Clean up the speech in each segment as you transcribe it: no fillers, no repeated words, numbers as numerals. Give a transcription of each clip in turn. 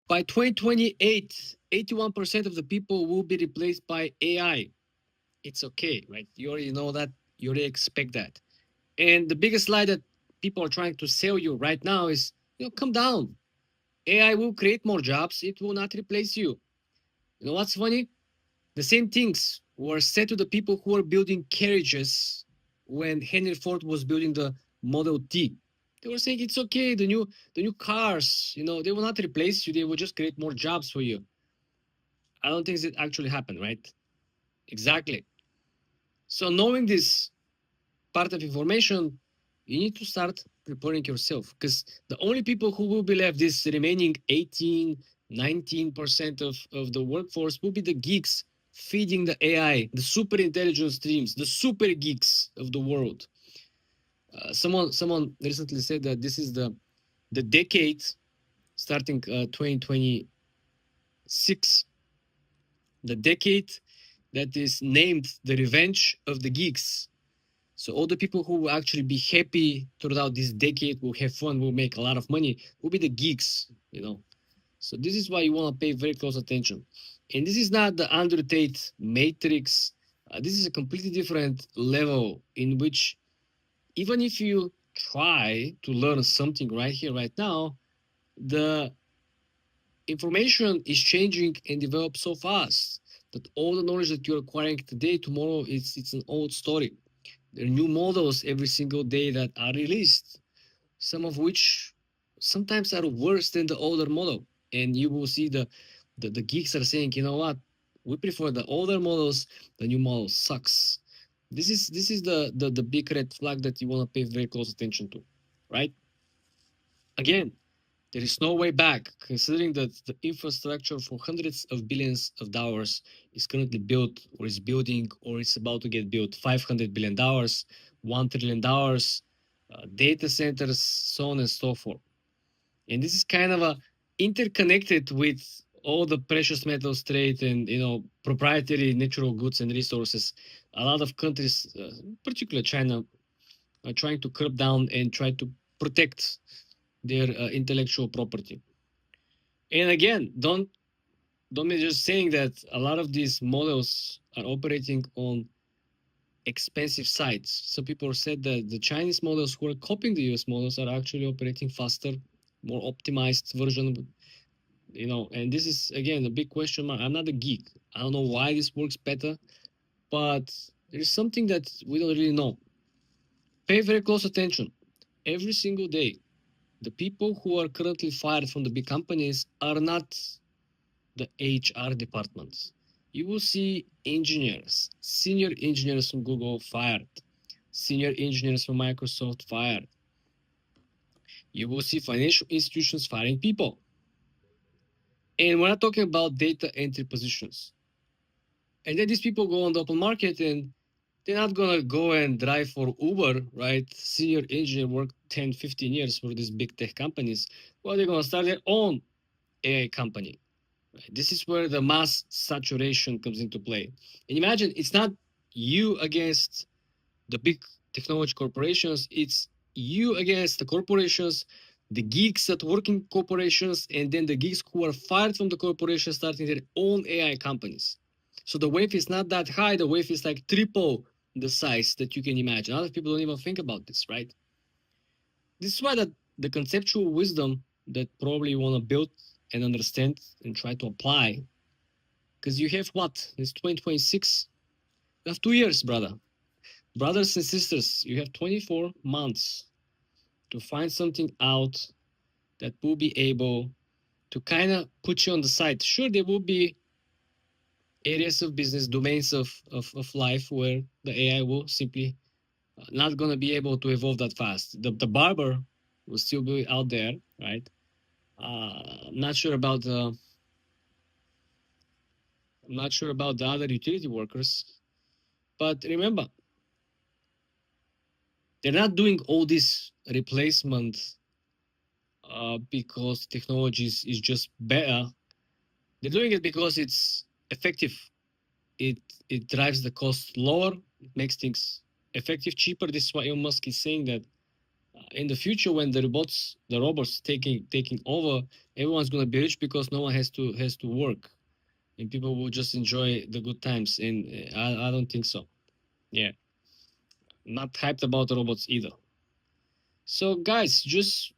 By 2028, 81% of the people will be replaced by AI. It's okay, right? You already know that. You already expect that. And the biggest lie that people are trying to sell you right now is, come down. AI will create more jobs. It will not replace you. You know what's funny? The same things were said to the people who were building carriages when Henry Ford was building the Model T. They were saying it's okay, the new cars, they will not replace you, they will just create more jobs for you. I don't think it actually happened, right? Exactly. So knowing this part of information, you need to start preparing yourself because the only people who will be left, this remaining 18, 19% of the workforce, will be the geeks feeding the AI, the super intelligent streams, the super geeks of the world. Someone recently said that this is the decade starting 2026, the decade that is named the revenge of the geeks. So all the people who will actually be happy throughout this decade, will have fun, will make a lot of money, will be the geeks. So this is why you want to pay very close attention. And this is not the Andrew Tate matrix. This is a completely different level in which even if you try to learn something right here, right now, the information is changing and develop so fast that all the knowledge that you're acquiring today, tomorrow, it's an old story. There are new models every single day that are released, some of which sometimes are worse than the older model. And you will see the geeks are saying, you know what, we prefer the older models, the new model sucks. This is the big red flag that you want to pay very close attention to, right? Again, there is no way back, considering that the infrastructure for hundreds of billions of dollars is currently built, or is building, or is about to get built. $500 billion, $1 trillion, data centers, so on and so forth. And this is kind of interconnected with all the precious metals trade and proprietary natural goods and resources. A lot of countries, particularly China, are trying to curb down and try to protect their intellectual property. And again, don't be just saying that a lot of these models are operating on expensive sites. Some people said that the Chinese models who are copying the US models are actually operating faster, more optimized version. And this is again a big question mark. I'm not a geek. I don't know why this works better, but there is something that we don't really know. Pay very close attention. Every single day, the people who are currently fired from the big companies are not the HR departments. You will see engineers, senior engineers from Google fired, senior engineers from Microsoft fired. You will see financial institutions firing people. And we're not talking about data entry positions. And then these people go on the open market and they're not going to go and drive for Uber, right? Senior engineer work 10, 15 years for these big tech companies. Well, they're going to start their own AI company. This is where the mass saturation comes into play. And imagine it's not you against the big technology corporations, it's you against the corporations, the geeks that work in corporations, and then the geeks who are fired from the corporations starting their own AI companies. So the wave is not that high, the wave is like triple the size that you can imagine. A lot of people don't even think about this, right? This is why that the conceptual wisdom that probably you want to build and understand and try to apply, because you have what? It's 2026. You have 2 years, brother. Brothers and sisters, you have 24 months to find something out that will be able to kind of put you on the side. Sure, there will be areas of business, domains of life where the AI will simply not going to be able to evolve that fast. The barber will still be out there, right? I'm not sure about the I'm not sure about the other utility workers, but remember, they're not doing all this replacement because technology is just better. They're doing it because it's effective. It it drives the cost lower. It makes things effective, cheaper. This is why Elon Musk is saying that In the future, when the robots taking over, everyone's gonna be rich because no one has to work, and people will just enjoy the good times. And I don't think so. Yeah, not hyped about the robots either. So guys, just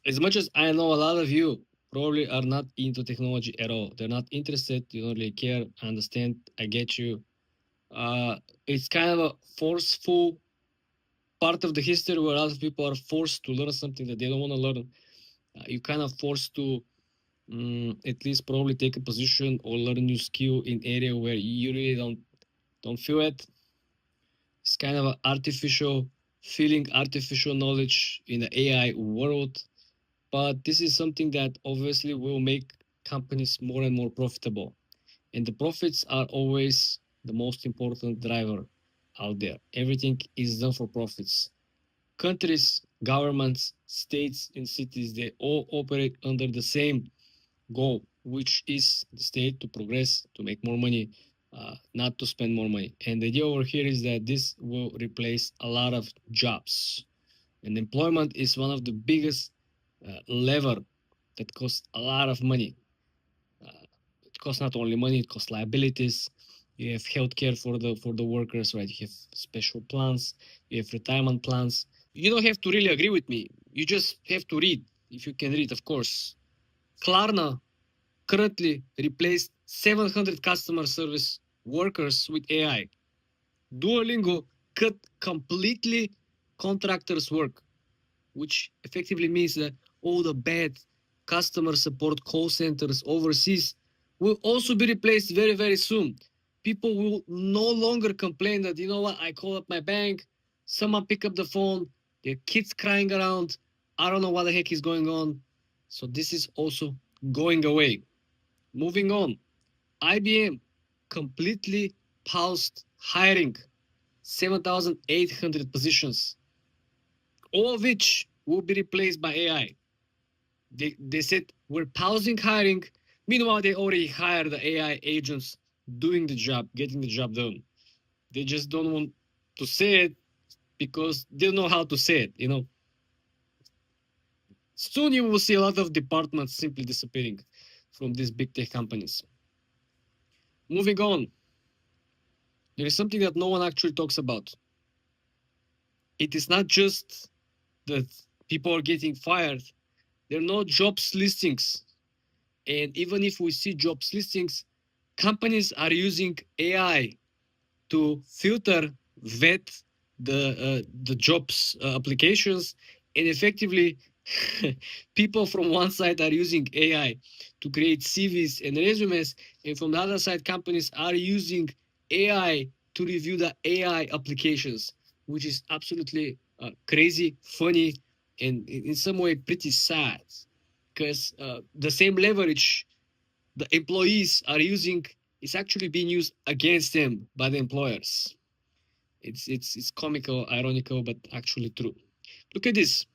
as much as I know, a lot of you probably are not into technology at all. They're not interested. You don't really care. I understand. I get you. It's kind of a forceful part of the history where a lot of people are forced to learn something that they don't want to learn. You kind of forced to at least probably take a position or learn a new skill in area where you really don't feel it. It's kind of an artificial feeling, artificial knowledge in the AI world. But this is something that obviously will make companies more and more profitable. And the profits are always the most important driver out there. Everything is done for profits. Countries, governments, states, and cities, they all operate under the same goal, which is the state to progress, to make more money, not to spend more money. And the idea over here is that this will replace a lot of jobs. And employment is one of the biggest lever that costs a lot of money. It costs not only money; it costs liabilities. You have healthcare for the workers, right? You have special plans. You have retirement plans. You don't have to really agree with me. You just have to read, if you can read, of course. Klarna currently replaced 700 customer service workers with AI. Duolingo cut completely contractors' work, which effectively means that all the bad customer support call centers overseas will also be replaced very, very soon. People will no longer complain that, you know what, I call up my bank, someone pick up the phone, their kids crying around, I don't know what the heck is going on. So this is also going away. Moving on, IBM completely paused hiring 7,800 positions, all of which will be replaced by AI. They said we're pausing hiring. Meanwhile, they already hired the AI agents doing the job, getting the job done. They just don't want to say it because they don't know how to say it, you know. Soon you will see a lot of departments simply disappearing from these big tech companies. Moving on, there is something that no one actually talks about. It is not just that people are getting fired, there are no jobs listings. And even if we see jobs listings, companies are using AI to filter, vet the jobs applications, and effectively, people from one side are using AI to create CVs and resumes, and from the other side, companies are using AI to review the AI applications, which is absolutely crazy, funny, and in some way pretty sad, because the same leverage the employees are using is actually being used against them by the employers. It's comical, ironical, but actually true. Look at this.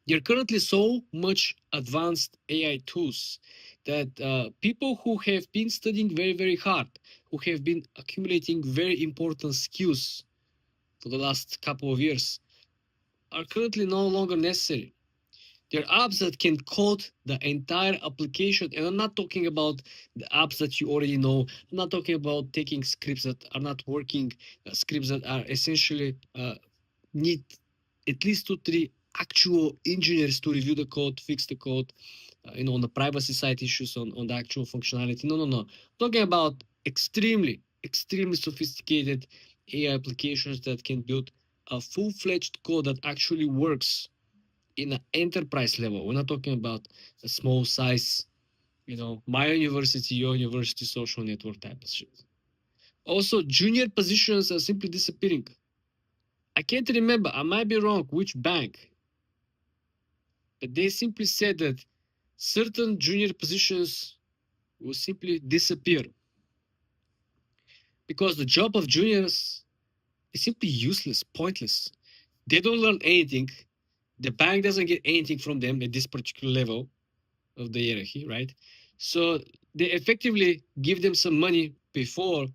There are currently so much advanced AI tools that people who have been studying very, very hard, who have been accumulating very important skills for the last couple of years, are currently no longer necessary. There are apps that can code the entire application, and I'm not talking about the apps that you already know. I'm not talking about taking scripts that are not working, scripts that are essentially need at least 2, 3 actual engineers to review the code, fix the code, on the privacy side issues, on the actual functionality. No, no, no. I'm talking about extremely, extremely sophisticated AI applications that can build a full-fledged code that actually works in an enterprise level. We're not talking about a small size, my university, your university, social network type of shit. Also, junior positions are simply disappearing. I can't remember, I might be wrong, which bank, but they simply said that certain junior positions will simply disappear because the job of juniors is simply useless, pointless. They don't learn anything. The bank doesn't get anything from them at this particular level of the hierarchy, right? So they effectively give them some money before,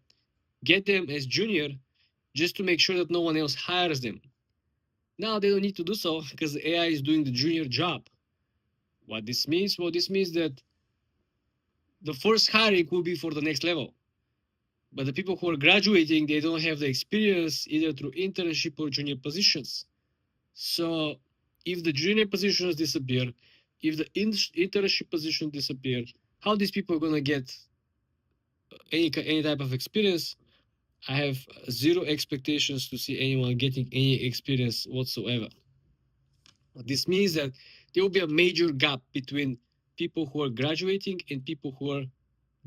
get them as junior, just to make sure that no one else hires them. Now they don't need to do so because AI is doing the junior job. What this means? Well, this means that the first hiring will be for the next level. But the people who are graduating, they don't have the experience either through internship or junior positions. So if the junior positions disappear, if the internship position disappear, how these people are gonna get any type of experience? I have zero expectations to see anyone getting any experience whatsoever. This means that there will be a major gap between people who are graduating and people who are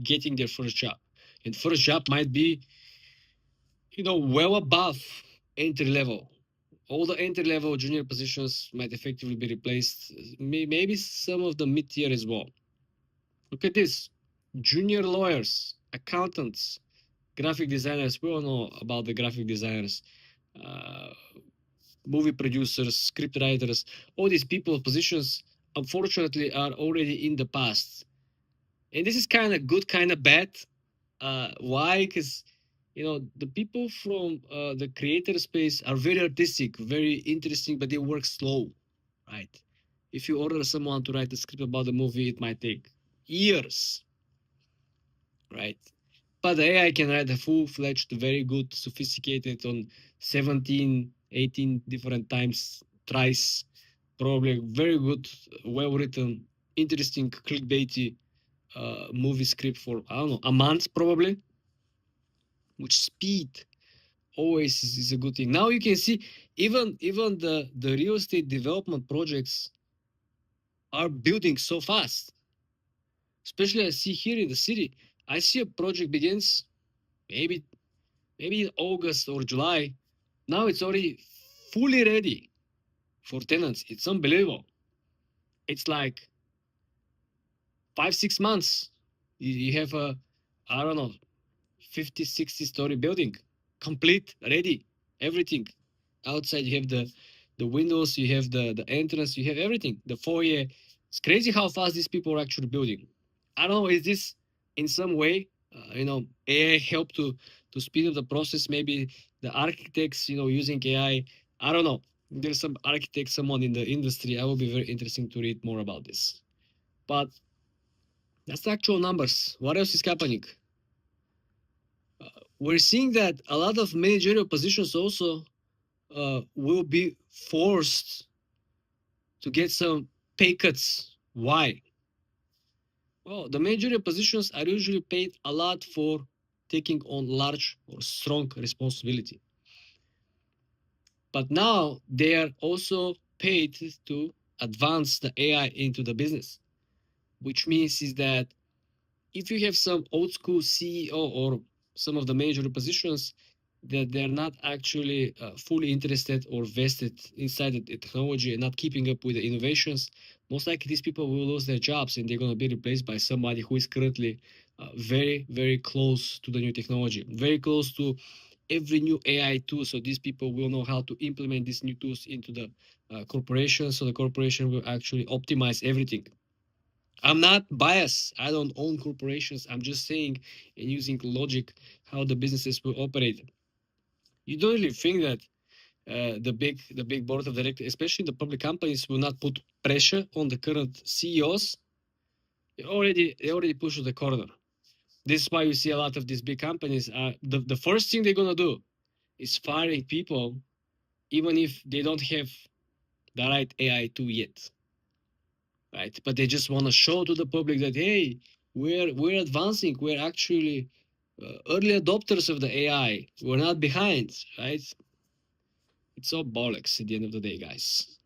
getting their first job. And first job might be, well above entry level. All the entry level junior positions might effectively be replaced, maybe some of the mid tier as well. Look at this: junior lawyers, accountants, graphic designers. We all know about the graphic designers, uh, movie producers, script writers. All these people positions, unfortunately, are already in the past. And this is kind of good, kind of bad. Why? Because the people from the creator space are very artistic, very interesting, but they work slow, right? If you order someone to write a script about the movie, it might take years, right? But the AI can write a full-fledged, very good, sophisticated on 17, 18 different times, tries, probably very good, well-written, interesting, clickbaity movie script for, I don't know, a month probably, which speed always is a good thing. Now you can see even the real estate development projects are building so fast. Especially I see here in the city, I see a project begins maybe in August or July. Now it's already fully ready for tenants. It's unbelievable. It's like 5-6 months. You have a, I don't know, 50, 60-story building, complete, ready, everything. Outside you have the windows, you have the entrance, you have everything, the foyer. It's crazy how fast these people are actually building. I don't know, is this in some way, AI help to speed up the process? Maybe the architects, using AI. I don't know. There's some architect, someone in the industry. I will be very interesting to read more about this. But that's the actual numbers. What else is happening? We're seeing that a lot of managerial positions also will be forced to get some pay cuts. Why? Well, the managerial positions are usually paid a lot for taking on large or strong responsibility. But now they are also paid to advance the AI into the business, which means is that if you have some old school CEO or some of the major positions that they're not actually fully interested or vested inside the technology and not keeping up with the innovations, most likely these people will lose their jobs and they're going to be replaced by somebody who is currently very, very close to the new technology, very close to every new AI tool. So these people will know how to implement these new tools into the corporation. So the corporation will actually optimize everything. I'm not biased. I don't own corporations. I'm just saying and using logic how the businesses will operate. You don't really think that the big board of directors, especially the public companies, will not put pressure on the current CEOs? They already push to the corner. This is why you see a lot of these big companies. The first thing they're gonna do is firing people, even if they don't have the right AI tool yet, right? But they just want to show to the public that hey, we're advancing. We're actually early adopters of the AI. We're not behind, right? It's all bollocks at the end of the day, guys.